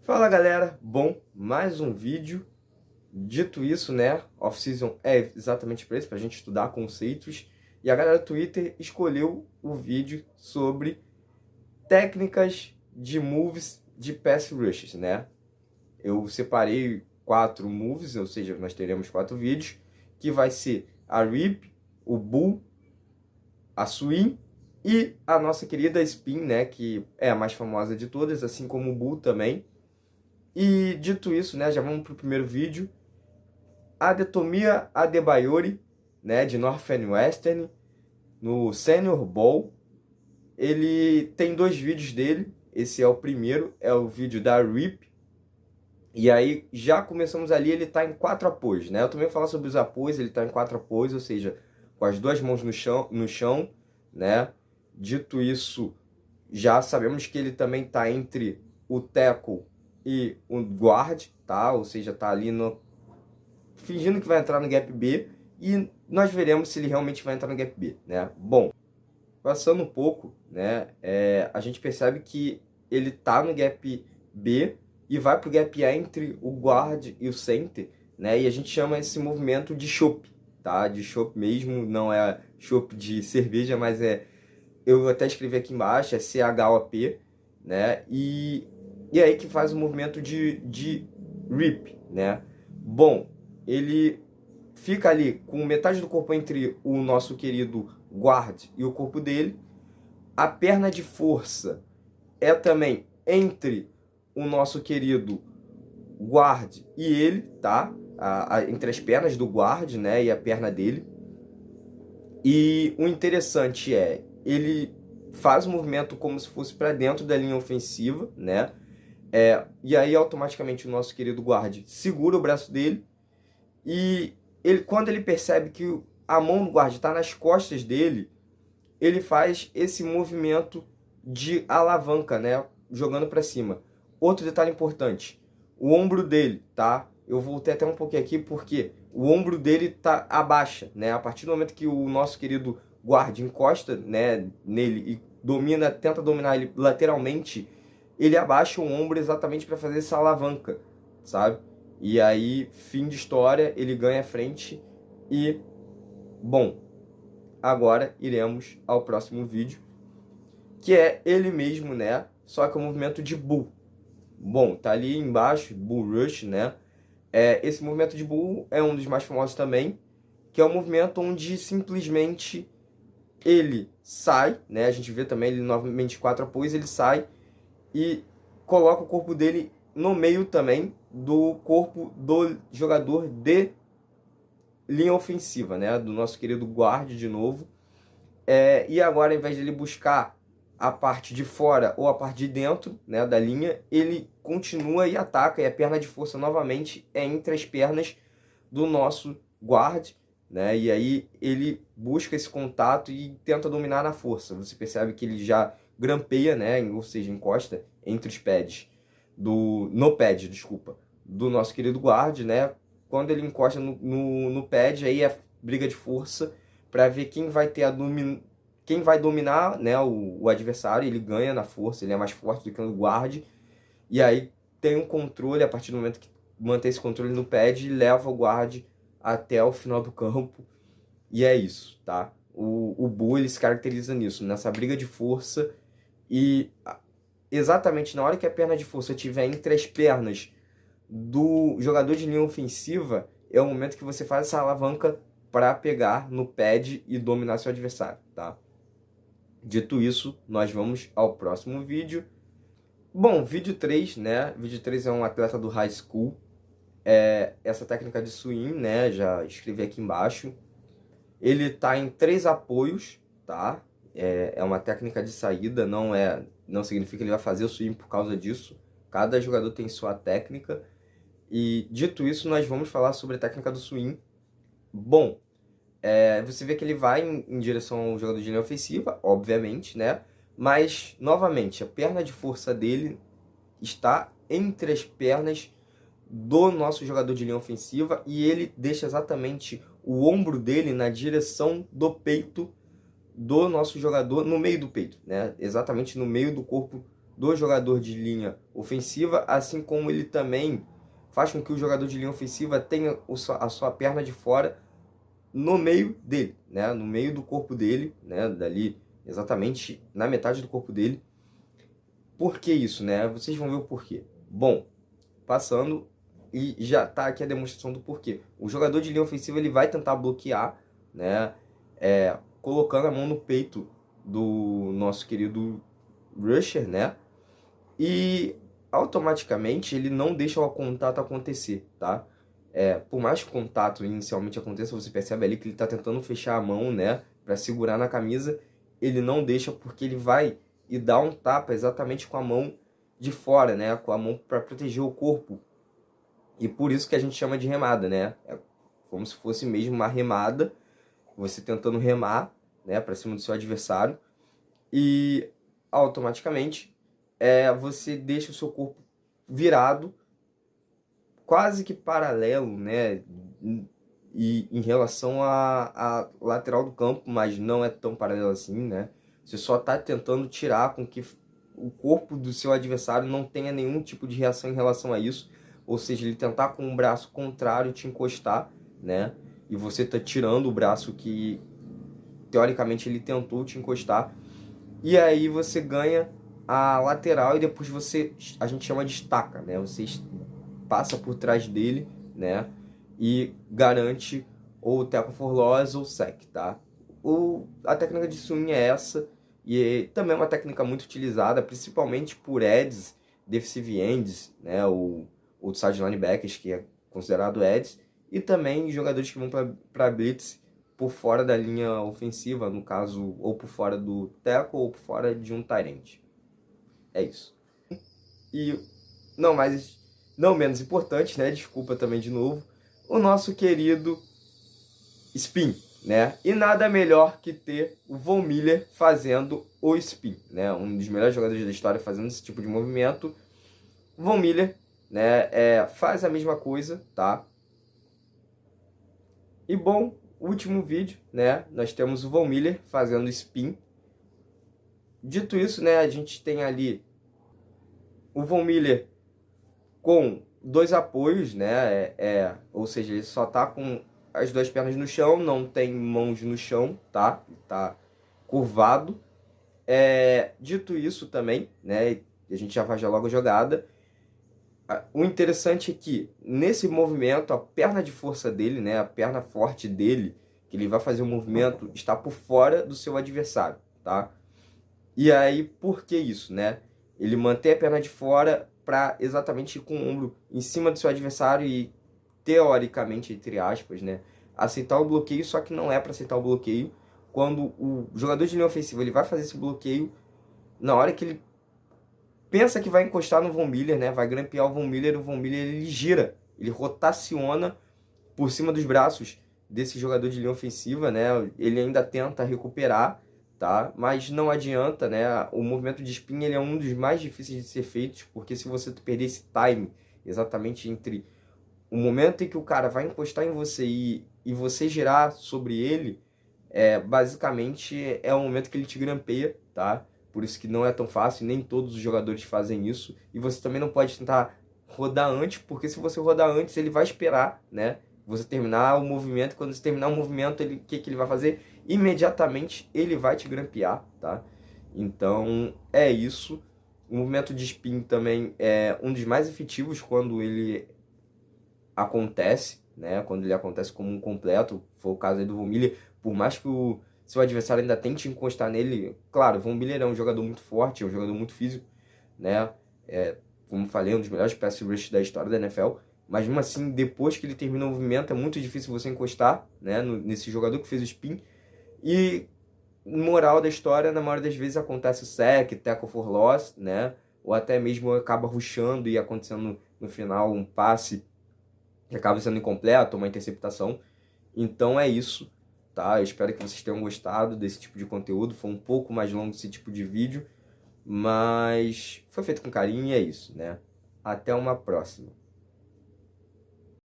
Fala galera, bom, mais um vídeo. Dito isso, né, off-season é exatamente para isso, para a gente estudar conceitos. E a galera do Twitter escolheu o vídeo sobre técnicas de moves de pass rushes, né? Eu separei 4 moves, ou seja, nós teremos 4 vídeos, que vai ser a Rip, o Bull, a Swing e a nossa querida Spin, né, que é a mais famosa de todas, assim como o Bull também. E dito isso, né, já vamos para o primeiro vídeo. Adetomiwa Adebayor, né, de Northwestern, no Senior Bowl. Ele tem 2 vídeos dele. Esse é o primeiro, é o vídeo da RIP. E aí, já começamos ali, ele está em 4 apoios, né? Eu também vou falar sobre os apoios, ele está em 4 apoios, ou seja, com as 2 mãos no chão, né? Dito isso, já sabemos que ele também está entre o tackle e o guard, tá? Ou seja, está ali fingindo que vai entrar no gap B, e nós veremos se ele realmente vai entrar no gap B, né? Bom, passando um pouco, né, a gente percebe que ele tá no gap B e vai pro gap A entre o guard e o center, né? E a gente chama esse movimento de chope, tá? De chope mesmo, não é chope de cerveja, mas eu até escrevi aqui embaixo, é CHOP, né? E aí que faz o movimento de rip, né? Bom, ele fica ali com metade do corpo entre o nosso querido guard e o corpo dele. A perna de força é também entre o nosso querido guard e ele, tá? Entre as pernas do guard, né? E a perna dele. E o interessante é, ele faz o movimento como se fosse para dentro da linha ofensiva, né? E aí automaticamente o nosso querido guard segura o braço dele e quando ele percebe que a mão do guarda está nas costas dele, ele faz esse movimento de alavanca, né? Jogando para cima. Outro detalhe importante, o ombro dele, tá? Eu voltei até um pouquinho aqui porque o ombro dele tá abaixa, né? A partir do momento que o nosso querido guarda encosta, né, nele e tenta dominar ele lateralmente, ele abaixa o ombro exatamente para fazer essa alavanca, sabe? E aí, fim de história, ele ganha a frente e, bom, agora iremos ao próximo vídeo, que é ele mesmo, né? Só que o movimento de Bull. Bom, tá ali embaixo, Bull Rush, né? Esse movimento de Bull é um dos mais famosos também, que é um movimento onde simplesmente ele sai, né? A gente vê também ele novamente 4 apoios, ele sai e coloca o corpo dele no meio também do corpo do jogador de linha ofensiva, né? Do nosso querido guard de novo. E agora, ao invés de ele buscar a parte de fora ou a parte de dentro, né, da linha, ele continua e ataca, e a perna de força novamente é entre as pernas do nosso guard, né? E aí ele busca esse contato e tenta dominar na força. Você percebe que ele já grampeia, né, ou seja, encosta entre os pads no pad, desculpa, do nosso querido guard, né? Quando ele encosta no pad, aí é briga de força para ver quem vai ter quem vai dominar, né, o adversário. Ele ganha na força, ele é mais forte do que o guard. E aí tem um controle, a partir do momento que mantém esse controle no pad, leva o guard até o final do campo. E é isso, tá? O Bull, ele se caracteriza nisso, nessa briga de força. E exatamente na hora que a perna de força estiver entre as pernas do jogador de linha ofensiva, é o momento que você faz essa alavanca para pegar no pad e dominar seu adversário, tá? Dito isso, nós vamos ao próximo vídeo. Bom, vídeo 3, né? Vídeo 3 é um atleta do high school. Essa técnica de swing, né? Já escrevi aqui embaixo. Ele tá em 3 apoios, tá? É uma técnica de saída, não significa que ele vai fazer o swing por causa disso. Cada jogador tem sua técnica. E dito isso, nós vamos falar sobre a técnica do swing. Bom, você vê que ele vai em direção ao jogador de linha ofensiva, obviamente, né? Mas, novamente, a perna de força dele está entre as pernas do nosso jogador de linha ofensiva e ele deixa exatamente o ombro dele na direção do peito do nosso jogador, no meio do peito, né? Exatamente no meio do corpo do jogador de linha ofensiva, assim como ele também faz com que o jogador de linha ofensiva tenha a sua perna de fora no meio dele, né? No meio do corpo dele, né? Dali exatamente na metade do corpo dele. Por que isso, né? Vocês vão ver o porquê. Bom, passando, e já tá aqui a demonstração do porquê. O jogador de linha ofensiva ele vai tentar bloquear, né? Colocando a mão no peito do nosso querido rusher, né? E automaticamente ele não deixa o contato acontecer, tá? Por mais que o contato inicialmente aconteça, você percebe ali que ele está tentando fechar a mão, né? Para segurar na camisa, ele não deixa porque ele vai e dá um tapa exatamente com a mão de fora, né? Com a mão para proteger o corpo. E por isso que a gente chama de remada, né? É como se fosse mesmo uma remada, você tentando remar, né? Para cima do seu adversário. E automaticamente você deixa o seu corpo virado, quase que paralelo, né? E em relação à lateral do campo, mas não é tão paralelo assim, né? Você só está tentando tirar com que o corpo do seu adversário não tenha nenhum tipo de reação em relação a isso, ou seja, ele tentar com o braço contrário te encostar, né? E você tá tirando o braço que teoricamente ele tentou te encostar, e aí você ganha a lateral e depois a gente chama de estaca, né? Você passa por trás dele, né? E garante ou tackle for loss ou sack, tá? A técnica de swing é essa, e também é uma técnica muito utilizada, principalmente por eds, defensive ends, né? Ou side linebackers, que é considerado eds, e também jogadores que vão para blitz por fora da linha ofensiva, no caso, ou por fora do tackle, ou por fora de um tight end. É isso. E não menos importante, né? Desculpa também de novo, o nosso querido spin, né? E nada melhor que ter o Von Miller fazendo o spin, né? Um dos melhores jogadores da história fazendo esse tipo de movimento. Von Miller, né? Faz a mesma coisa, tá? E bom, último vídeo, né? Nós temos o Von Miller fazendo spin. Dito isso, né? A gente tem ali o Von Miller com dois apoios, né? Ou seja, ele só tá com as duas pernas no chão, não tem mãos no chão, tá? Tá curvado. Dito isso também, né? A gente já faz já logo a jogada. O interessante é que nesse movimento, a perna de força dele, né? A perna forte dele, que ele vai fazer o movimento, está por fora do seu adversário, tá? E aí, por que isso, né? Ele mantém a perna de fora para exatamente ir com o ombro em cima do seu adversário e, teoricamente, entre aspas, né, aceitar o bloqueio, só que não é para aceitar o bloqueio. Quando o jogador de linha ofensiva ele vai fazer esse bloqueio, na hora que ele pensa que vai encostar no Von Miller, né, vai grampear o Von Miller ele gira, ele rotaciona por cima dos braços desse jogador de linha ofensiva, né, ele ainda tenta recuperar, tá? Mas não adianta, né? O movimento de spin ele é um dos mais difíceis de ser feito, porque se você perder esse time exatamente entre o momento em que o cara vai encostar em você e você girar sobre ele, basicamente é o momento que ele te grampeia, tá? Por isso que não é tão fácil, nem todos os jogadores fazem isso. E você também não pode tentar rodar antes, porque se você rodar antes, ele vai esperar, né? Você terminar o movimento, quando você terminar o movimento, o que ele vai fazer? Imediatamente ele vai te grampear, tá? Então é isso. O movimento de spin também é um dos mais efetivos quando ele acontece, né? Quando ele acontece como um completo. Foi o caso aí do Von Miller. Por mais que o seu adversário ainda tente encostar nele, claro, o Von Miller é um jogador muito forte, é um jogador muito físico, né? Como falei, um dos melhores pass rush da história da NFL. Mas mesmo assim, depois que ele termina o movimento, é muito difícil você encostar, né, nesse jogador que fez o spin. E moral da história, na maioria das vezes acontece o sack, tackle for loss, né? Ou até mesmo acaba rushando e acontecendo no final um passe que acaba sendo incompleto, uma interceptação. Então é isso, tá? Eu espero que vocês tenham gostado desse tipo de conteúdo. Foi um pouco mais longo esse tipo de vídeo, mas foi feito com carinho e é isso, né? Até uma próxima.